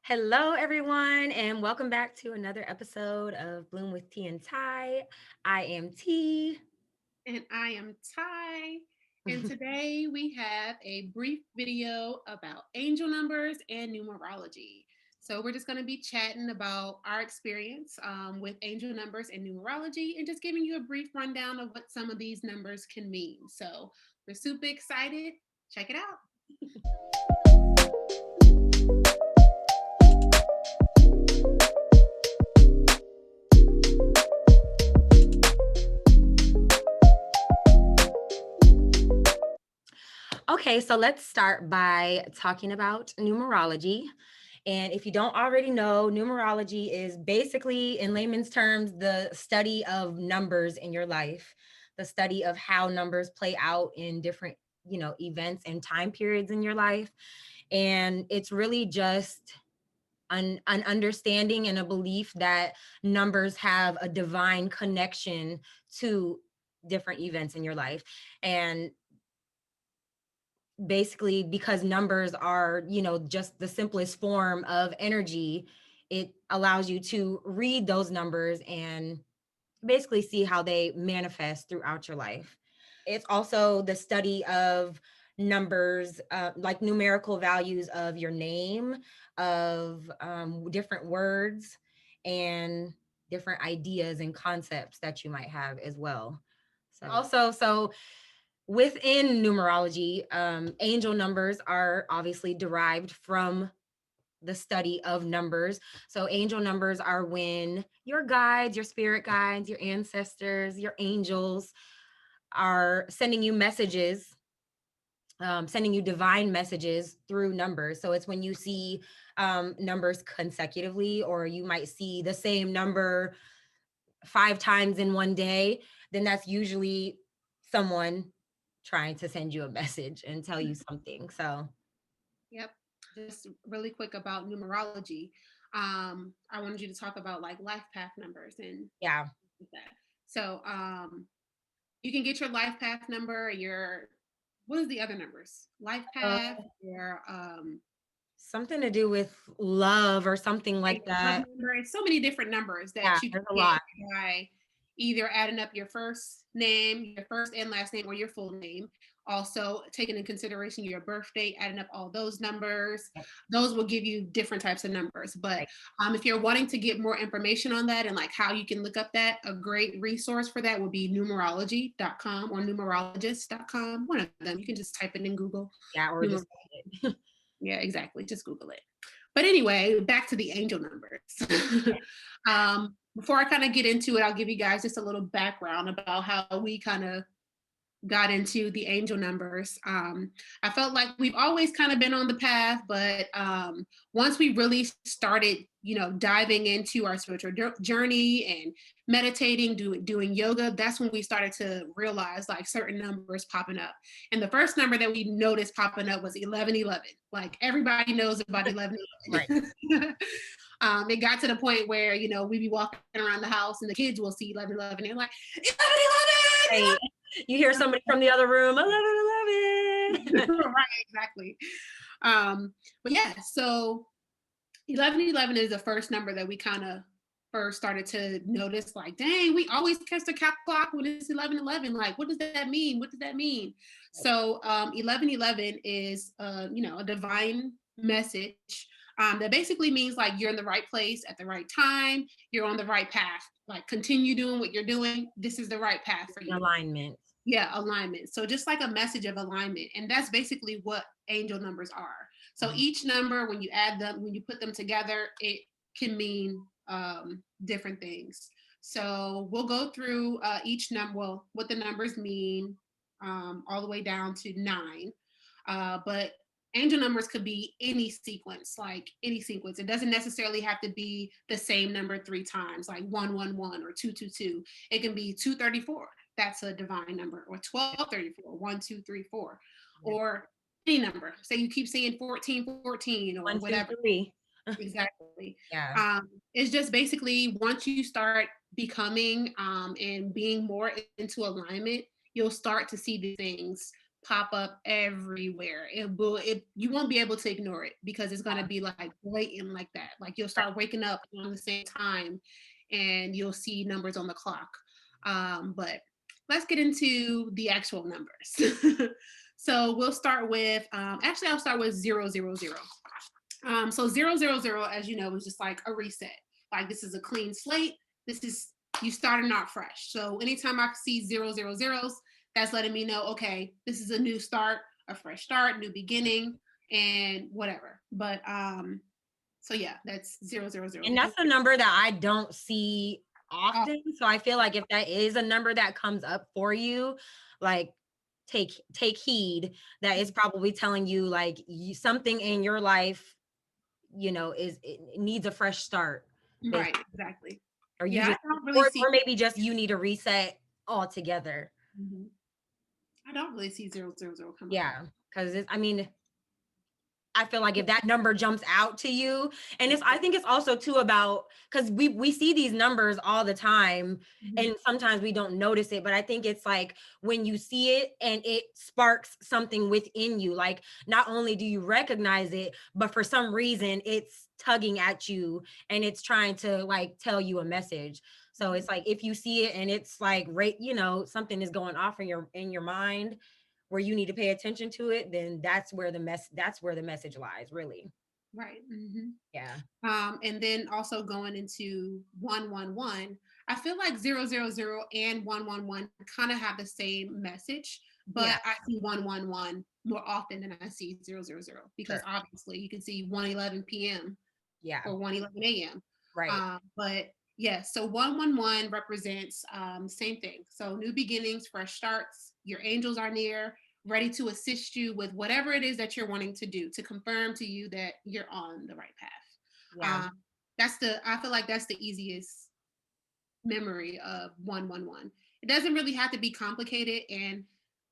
Hello, everyone, and welcome back to another episode of Bloom with Tea and Ty. I am T. And I am Ty. And today we have a brief video about angel numbers and numerology. So we're just going to be chatting about our experience with angel numbers and numerology and just giving you a brief rundown of what some of these numbers can mean. So we're super excited. Check it out. Okay, so let's start by talking about numerology. And if you don't already know, numerology is basically, in layman's terms, the study of numbers in your life, the study of how numbers play out in different, events and time periods in your life. And it's really just an understanding and a belief that numbers have a divine connection to different events in your life. And basically, because numbers are, just the simplest form of energy, it allows you to read those numbers and basically see how they manifest throughout your life. It's also the study of numbers, like numerical values of your name, of different words, and different ideas and concepts that you might have as well. So within numerology, angel numbers are obviously derived from the study of numbers. So angel numbers are when your guides, your spirit guides, your ancestors, your angels are sending you messages, sending you divine messages through numbers. So it's when you see numbers consecutively, or you might see the same number 5 times in one day, then that's usually someone trying to send you a message and tell you something. So Yep. Just really quick about numerology. I wanted you to talk about like life path numbers and yeah. that. So you can get your life path number, your what is the other numbers? Life Uh, path, your Something to do with love or something like like love that. number. It's so many different numbers Yeah, that you can there's a get lot. by either adding up your first name, your first and last name, or your full name. Also, taking in consideration your birth date, adding up all those numbers, Yep, those will give you different types of numbers. But right. if you're wanting to get more information on that and like how you can look up that, a great resource for that would be numerology.com or numerologist.com. One of them. You can just type it in Google. Yeah, or Numer- just it. yeah, exactly. Just Google it. But anyway, back to the angel numbers. Before I kind of get into it, I'll give you guys just a little background about how we kind of got into the angel numbers. I felt like we've always kind of been on the path, but once we really started, diving into our spiritual journey and meditating, doing yoga, that's when we started to realize like certain numbers popping up. And the first number that we noticed popping up was 1111. Like everybody knows about Right. 1111. It got to the point where we'd be walking around the house and the kids will see 1111 and they're like 1111. Right. You hear somebody from the other room, 11, 11. Right, exactly. But yeah, so 1111 is the first number that we kind of first started to notice, like, dang, we always catch the clock when it's 1111. Like, what does that mean? What does that mean? So 1111 is, a divine message that basically means like you're in the right place at the right time, you're on the right path. Like, continue doing what you're doing. This is the right path for you. Alignment. Yeah, alignment. So just like a message of alignment. And that's basically what angel numbers are. So Mhm. each number, when you add them, when you put them together, it can mean different things. So we'll go through each number, well, what the numbers mean, all the way down to 9. But angel numbers could be any sequence, like any sequence. It doesn't necessarily have to be the same number 3 times, like 111 or 222. It can be 234. That's a divine number, or 1234, 1, 2, 3, 4, Yeah. or any number. Say you keep saying 14, 14, or One, two, whatever. three. Exactly. Yeah. It's just basically once you start becoming and being more into alignment, you'll start to see these things pop up everywhere. You won't be able to ignore it because it's going to be like blatant like that. Like you'll start waking up on the same time and you'll see numbers on the clock. But let's get into the actual numbers. So we'll start with, actually I'll start with 000. So 000, as you know, is just like a reset. Like this is a clean slate. This is you starting out fresh. So anytime I see 000s, that's letting me know, okay, this is a new start, a fresh start, new beginning, and whatever. But so yeah, that's 000. And that's a number that I don't see often. So I feel like if that is a number that comes up for you, like take heed that it's probably telling you like something in your life, it needs a fresh start. Right, exactly. Or you Yeah, just I don't really see. or maybe just you need a reset altogether. Mhm. I don't really see 000 come up. Yeah, because I feel like if that number jumps out to you, and I think it's also too about because we see these numbers all the time, Mhm. and sometimes we don't notice it. But I think it's like when you see it and it sparks something within you. Like not only do you recognize it, but for some reason it's tugging at you and it's trying to like tell you a message. So it's like if you see it and it's like something is going off in your mind where you need to pay attention to it, then that's where the message lies, really. Right. Mm-hmm. Yeah. And then also going into 111, I feel like 000 and 111 kind of have the same message, Yeah. but I see 111 more often than I see 000 because Sure. obviously you can see 1:11 p.m. Yeah. or 1:11 a.m. Right. But yeah, so 111 represents same thing. So new beginnings, fresh starts. Your angels are near, ready to assist you with whatever it is that you're wanting to do to confirm to you that you're on the right path. Yeah. I feel like that's the easiest memory of 111. It doesn't really have to be complicated, and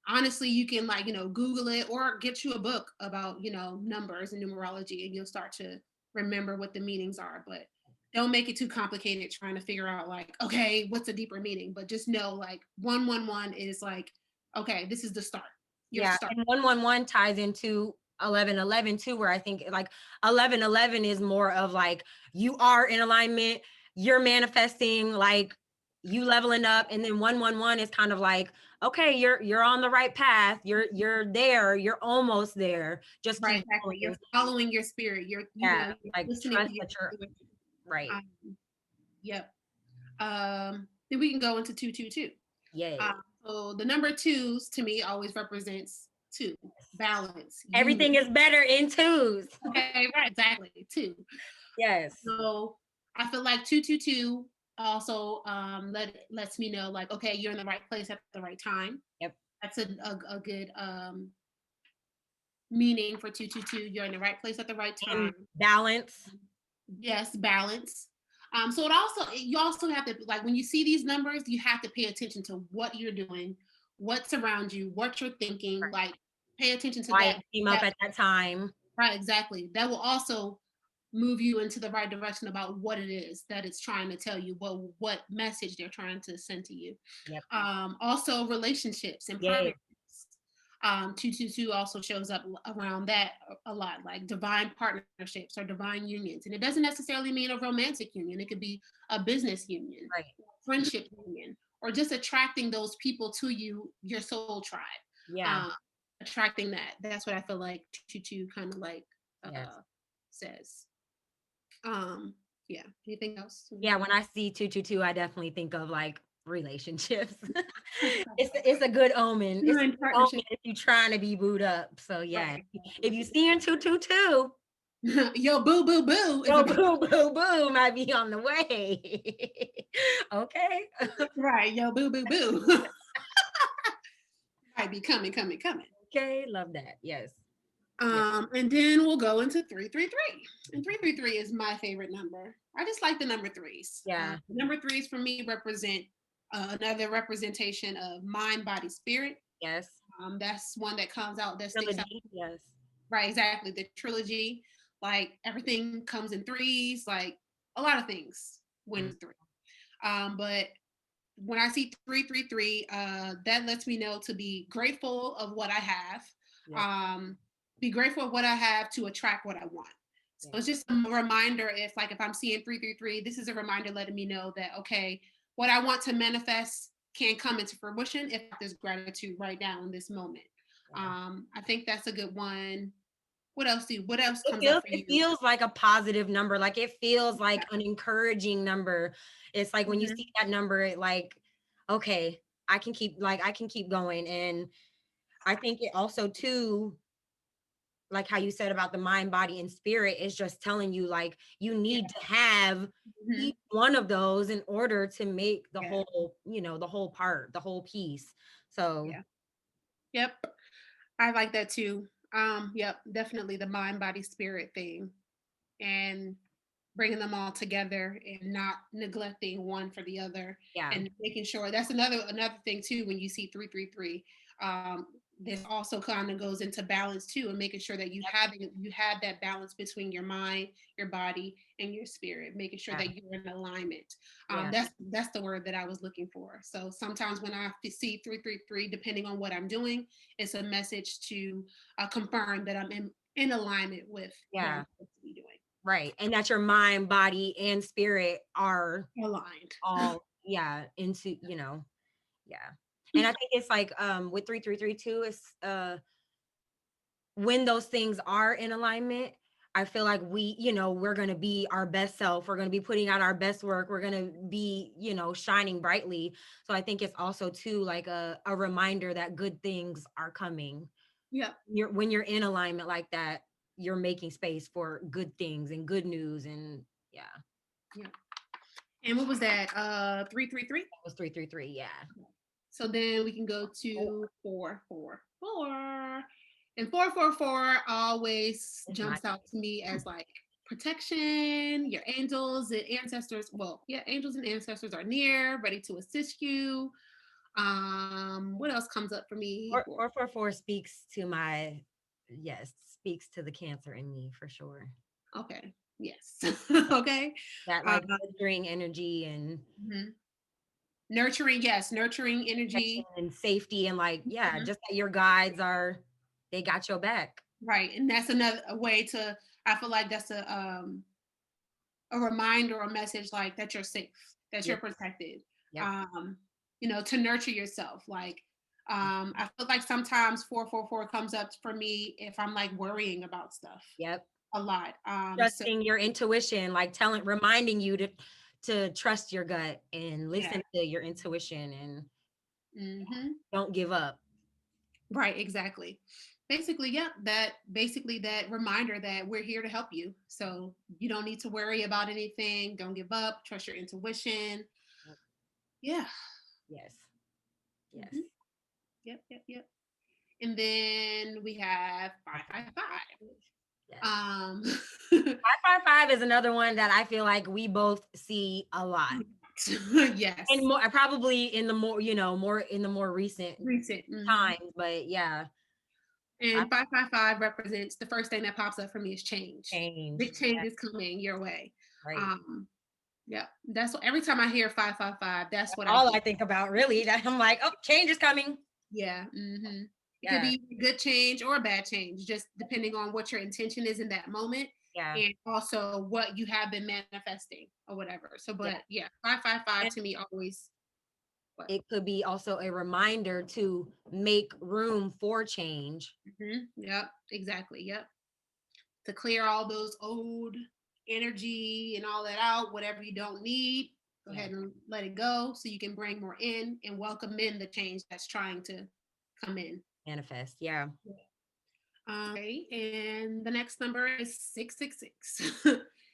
honestly you can like Google it or get you a book about numbers and numerology and you'll start to remember what the meanings are. But don't make it too complicated trying to figure out like, okay, what's a deeper meaning, but just know like 111 is like, okay, this is the start, your Yeah. start. And 111 ties into 1111 too, where I think like 1111 is more of like you are in alignment, you're manifesting, like you leveling up, and then 111 is kind of like, okay, you're on the right path, you're there, you're almost there, just Right, keep exactly. You're going. following your spirit. You're Yeah, you're like listening to trust your that you're intuition. right. Um, yep. Then we can go into 222. Yay. So the number twos to me always represents two, balance, union. Everything is better in twos. Okay, right, exactly. Two. Yes. So I feel like 222 also lets me know like, okay, you're in the right place at the right time. Yep. That's a good meaning for 222. You're in the right place at the right And time. balance. Yes, balance. So you also have to like when you see these numbers, you have to pay attention to what you're doing, what's around you, what you're thinking. Like pay attention to Why it that. came up That at that time. right, exactly. That will also move you into the right direction about what it is that it's trying to tell you, what message they're trying to send to you. Yep. Also relationships and Yeah. partnerships. 222 also shows up around that a lot, like divine partnerships or divine unions. And it doesn't necessarily mean a romantic union. It could be a business union, Right. friendship union, or just attracting those people to you, your soul tribe. Yeah. Uh, attracting that. That's what I feel like 222 kind of like Yes. says. Um, yeah. Anything else? Yeah. When I see 222, I definitely think of like relationships. It's a good omen. It's a In good omen partnership. if you're trying to be booed up. So yeah. Right. If you see in 222, Yo, boo, boo, boo. Is yo, about boo, boo, boo might be on the way. Okay. right. Yo, boo, boo, boo. Might be coming, coming, coming. Okay. Love that. Yes. Yeah. And then we'll go into 333. And 333 is my favorite number. I just like the number threes. Yeah. Number threes for me represent another representation of mind, body, spirit. Yes. That's one that comes out that sticks out. Trilogy. Yes. Right, exactly. The trilogy, like everything comes in threes, like a lot of things went Mm. in three. But when I see 333, that lets me know to be grateful of what I have. Yep. Be grateful of what I have to attract what I want. So Yeah. it's just a reminder, if I'm seeing 333, this is a reminder letting me know that, okay, what I want to manifest can come into fruition if there's gratitude right now in this moment. Yeah. I think that's a good one. What else It comes up feels for it you? feels like a positive number. Like it feels like an encouraging number. It's like when you Mhm. see that number, it like, okay, I can keep going. And I think it also too, like how you said about the mind, body, and spirit, is just telling you like you Yeah. need to have Mhm. each one of those in order to make the Yeah. whole, the whole part, the whole piece. So Yeah. Yep. I like that too. Yep, definitely the mind, body, spirit thing, and bringing them all together and not neglecting one for the other, yeah, and making sure that's another thing too. When you see 333, this also kind of goes into balance too, and making sure that you have that balance between your mind, your body, and your spirit, making sure yeah, that you're in alignment. yeah, That's the word that I was looking for. So sometimes when I see 333, depending on what I'm doing, it's a message to confirm that I'm in alignment with what I'm yeah. supposed to be doing. Right. And that your mind, body, and spirit are Aligned. all, yeah, into, yeah. And I think it's like with 3332, it's when those things are in alignment, I feel like we're gonna be our best self. We're gonna be putting out our best work. We're gonna be, shining brightly. So I think it's also too like a reminder that good things are coming. Yep. When you're in alignment like that, you're making space for good things and good news. And yeah, Yep. And what was that? 333. that was 333. Yeah. So then we can go Oh, to 444. And 444 always it's my jumps out to me as like protection, your angels and ancestors. Well, yeah, angels and ancestors are near, ready to assist you. What else comes up for me? 444 speaks to my, yes, speaks to the Cancer in me for sure. Okay. Yes. Okay. That Uh, like nurturing energy and mhm. Nurturing, yes, nurturing protection energy. and safety, and like, yeah, Mhm. just that your guides they got your back. Right. And that's another a way to, I feel like that's a reminder or message like that you're safe, that Yep. you're protected. Yep. Um, to nurture yourself. Like I feel like sometimes 444 comes up for me if I'm like worrying about stuff Yep. a lot. So Trusting your intuition, like reminding you to trust your gut and yeah. listen to your intuition and Hmm. don't give up. Right, exactly. Basically, yeah, that reminder that we're here to help you. So you don't need to worry about anything. Don't give up. Trust your intuition. Yep. Yeah. Yes. Yes. Hmm. Yep, yep, yep. And then we have 555. Yes. Um 555 is another one that I feel like we both see a lot. And yes. more probably in the more, more in the more recent Recent. Hmm. times, but yeah, I And 555 represents the first thing that pops up for me is change. change. Big change is coming your way. Right. Um, yeah, that's what every time I hear 555, that's That's what I all think. I think about really. That I'm like, oh, change is coming. Yeah. Hmm. It could Yeah. be good change or bad change, just depending on what your intention is in that moment, Yeah. and also what you have been manifesting or whatever. So, Yeah. but yeah, 555 And to me always what? it could be also a reminder to make room for change. Yep, exactly. Yep. To clear all those old energy and all that out, whatever you don't need, go Yeah. ahead and let it go so you can bring more in and welcome in the change that's trying to come in. Manifest. Yeah. Okay, and the next number is 666.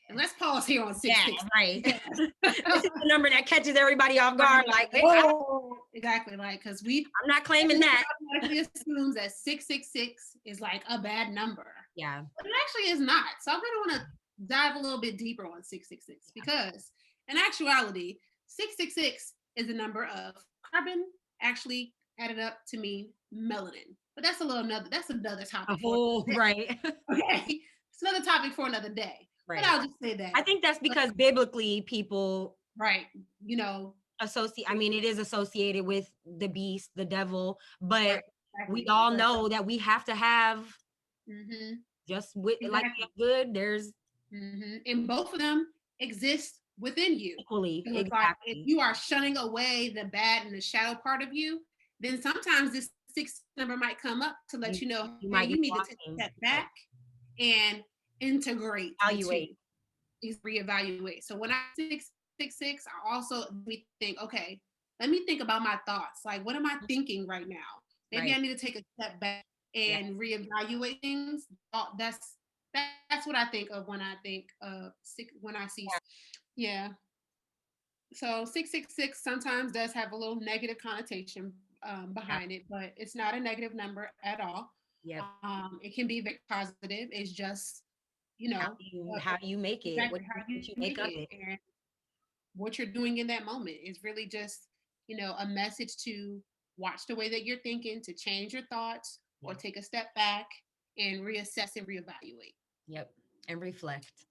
And let's pause here on Yeah. 666. Right. This Because is the number that catches everybody off right, guard. like, Like, whoa, exactly, like because we I'm not claiming everyone that. automatically assumes that 666 is like a bad number, Yeah. but it actually is not. So I really want to dive a little bit deeper on 666 because in actuality, 666 is the number of carbon actually added up to mean melanin. But that's another A topic for whole right. okay. It's another topic for another day. But Right. I'll just say that. I think that's But, because biblically people right, you know, I mean, it is associated with the beast, the devil, but Right, we exactly. all But know that we have to have hmm just with like exactly. good, there's And both of them exist within you. equally So it's like if exactly. you are shunning away the bad and the shadow part of you, then sometimes this six number might come up to let You you know, you hey, might be you need to take a blocking, step right, back and integrate the two, evaluate. is reevaluate. So when I 666, I also we think, okay, let me think about my thoughts. Like, what am I thinking right now? Maybe I Right. need to take a step back Yeah. and reevaluate things. That's what I think of when I think of six. When I see, yeah. So 666 sometimes does have a little negative connotation Yeah. behind it, but it's not a negative number at all. Yep. It can be very positive. It's just, you know, How you make it, exactly how what you you make make of it it. and what you're doing in that moment is really just, a message to watch the way that you're thinking, to change your thoughts or Yeah. take a step back and reassess and reevaluate. Yep. And reflect.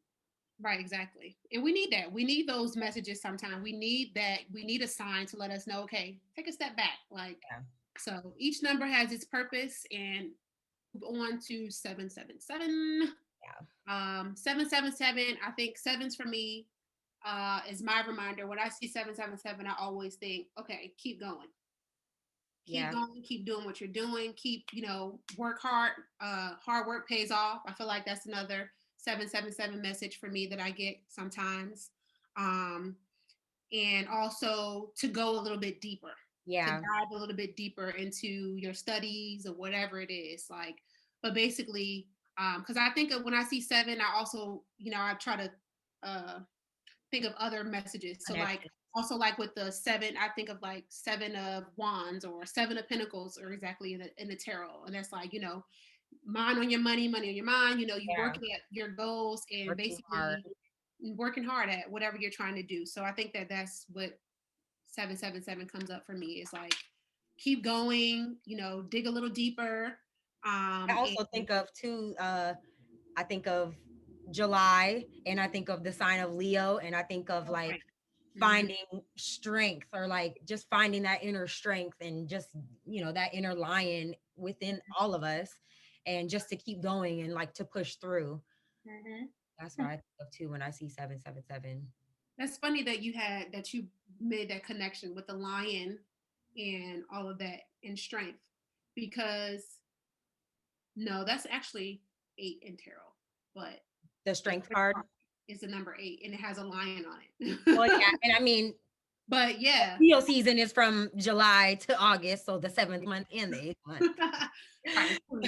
Right, exactly. And we need that. We need those messages sometimes. We need that. We need a sign to let us know, okay, take a step back. Like, Yeah. so each number has its purpose and move on to 777. Yeah. 777, I think sevens for me is my reminder. When I see 777, I always think, okay, keep going. Keep Yeah. going, keep doing what you're doing, keep, work hard. Hard work pays off. I feel like that's another 777 message for me that I get sometimes. Um, and also to go a little bit deeper, to Yeah. dive a little bit deeper into your studies or whatever it is. Like, but basically, because I think of when I see seven, I also, I try to uh, think of other messages. So like Connection. also like with the seven, I think of like seven of wands or seven of pentacles or exactly in the tarot. And that's like, mind on your money on your mind, you Yeah. working at your goals and Working hard. basically working hard at whatever you're trying to do. So I think that that's what 777 comes up for me is like keep going, dig a little deeper. I also And think of too, I think of July and I think of the sign of Leo and I think of like right. Mhm. finding strength or like just finding that inner strength and just, that inner lion within all of us and just to keep going and like to push through. Mhm. That's what I think of too when I see 777. That's funny that you made that connection with the lion and all of that in strength because no, that's actually eight in tarot, but The the strength strength card. card is the number eight and it has a lion on Well, it. yeah. And I mean, But yeah, Leo season is from July to August. So the seventh month and the eighth month. right, it's pulling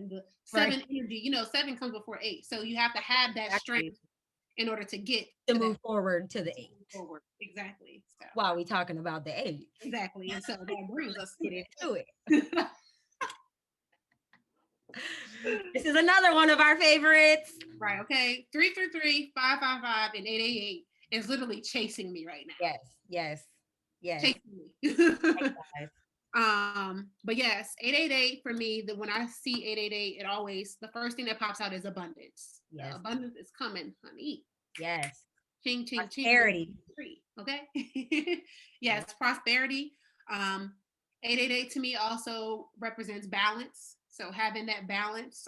the Right. seven energy. Seven comes before eight, so you have to have that Exactly. strength in order to get To to that move forward to the to move eight. forward. Exactly. So While we talking about the eight. exactly, and so that brings us to Get into it. that. This is another one of our favorites. Right. Okay. 333, 555, and 888 is literally chasing me right now. Yes, yes, yes. Chasing me. Likewise. But yes, 888 for me, that when I see 888, it always the first thing that pops out is abundance. The Yes, abundance is coming, honey. yes. Ching ching ching. Prosperity. Free. Okay. Yes, prosperity. Um, 888 to me also represents balance. So having that balance.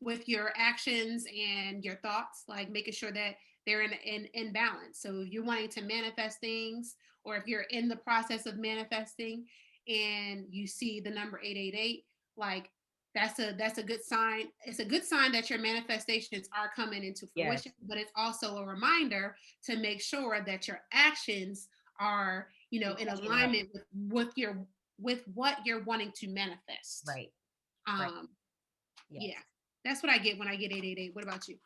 With your actions and your thoughts, like making sure that they're in balance. So if you're wanting to manifest things, or if you're in the process of manifesting and you see the number 888, like that's a good sign. It's a good sign that your manifestations are coming into Yes, fruition, but it's also a reminder to make sure that your actions are, in matching up. alignment with what you're wanting to manifest. Right, right. Um, Yes. yeah, that's what I get when I get 888. What about you?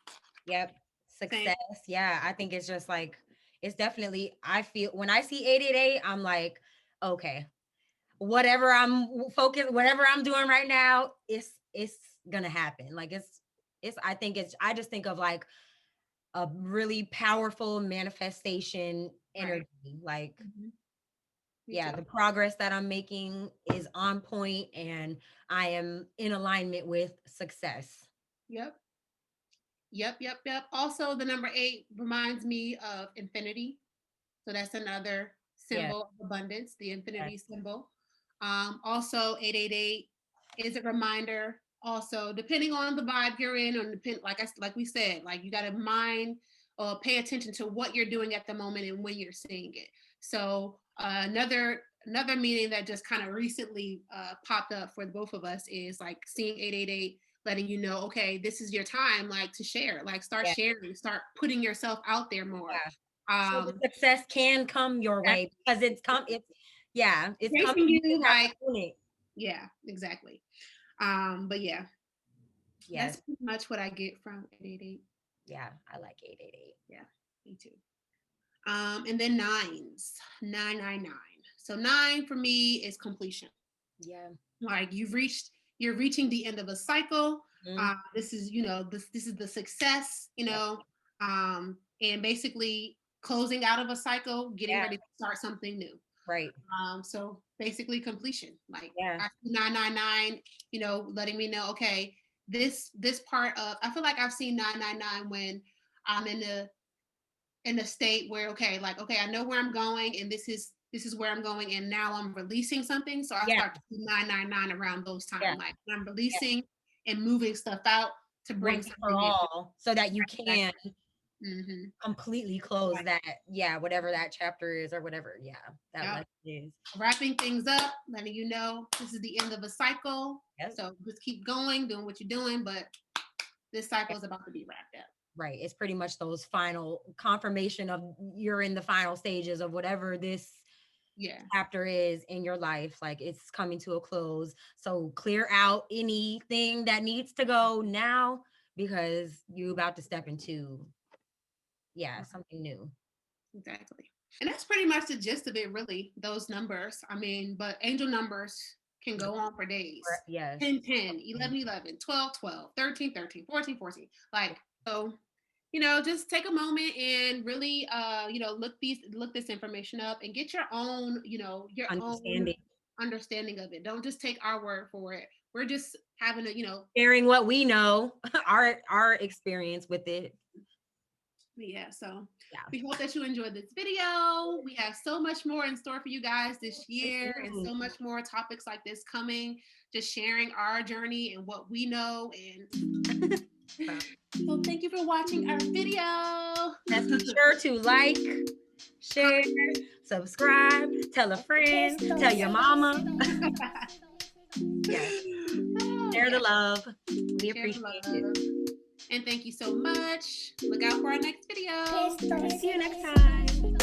Yep. Same. Success. Yeah, I think it's just like it's definitely I feel when I see 888, I'm like, okay, whatever I'm focused, whatever I'm doing right now, it's gonna happen. Like it's I think it's I just think of like a really powerful manifestation Right. energy. Like, Mhm. Me yeah, too. the progress that I'm making is on point and I am in alignment with success. Yep. Yep. Yep. Yep. Also, the number eight reminds me of infinity. So that's another Yeah. symbol of abundance, the infinity Yes. symbol. Also, 888 is a reminder. Also, depending on the vibe you're in, or like we said, like you got to mind or pay attention to what you're doing at the moment and when you're seeing it. So another meaning that just kind of recently popped up for both of us is like seeing 888, letting you know, okay, this is your time, like to share, like start Yeah. sharing, start putting yourself out there more. Yeah. So the Um, success can come your way because it's coming. Facing You you, just have to like, own it. yeah, exactly. But yeah, that's Yes. pretty much what I get from 888. Yeah. I like 888. Yeah, me too. And then nines, 999. So nine for me is completion. Yeah. Like you're reaching the end of a cycle. Mhm. This is, this is the success, Yep. and basically closing out of a cycle, getting Yeah. ready to start something new. Right. So basically completion. Like Yeah. after 999, letting me know, okay, this part of, I feel like I've seen 999 when I'm in a state where, okay, like, okay, I know where I'm going, and this is where I'm going, and now I'm releasing something. So I Yeah. start to do 999 around those Yeah. times. Like I'm Yeah. releasing and moving stuff out to bring Once for something in. all, so that you can Mm-hmm. completely close Like, that. Yeah. Whatever that chapter is or whatever. Yeah. That yep. lesson is. Wrapping things up, letting you know this is the end of a cycle. Yep. So just keep going, doing what you're doing, but this cycle is about to be wrapped up. Right. It's pretty much those final confirmation of you're in the final stages of whatever this Yeah. chapter is in your life. Like it's coming to a close. So clear out anything that needs to go now because you're about to step into, something new. Exactly. And that's pretty much the gist of it, really, those numbers. I mean, but angel numbers can go on for days. Yes. 10, 10, 11, 11, 12, 12, 13, 13, 14, 14. Like, so, just take a moment and really, look this information up and get your own, your own Understanding. understanding of it. Don't just take our word for it. We're just having a. Sharing what we know, our experience with it. Yeah, so Yeah. we hope that you enjoyed this video. We have so much more in store for you guys this year, and so much more topics like this coming, just sharing our journey and what we know. And so thank you for watching our video. Let's be sure to like, share, subscribe, tell a friend, tell your mama. Yes. Share the love. We appreciate it. And thank you so much. Look out for our next video. See you next time.